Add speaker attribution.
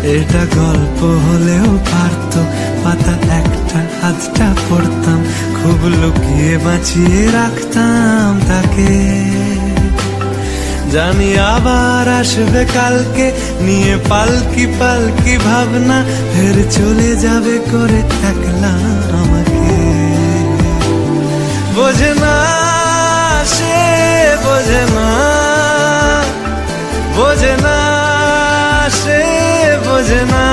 Speaker 1: এটা গল্প হলেও পারতো, পাতা একটা হাতটা পড়তাম, খুব লুকিয়ে বাঁচিয়ে রাখতাম তাকে। জানি আবার আসবে কালকে, নিয়ে পালকি পালকি ভাবনা, ফের চলে যাবে করে একলা আমাকে। বোঝে না সে, বোঝে না, বোঝে না সে, বোঝে না।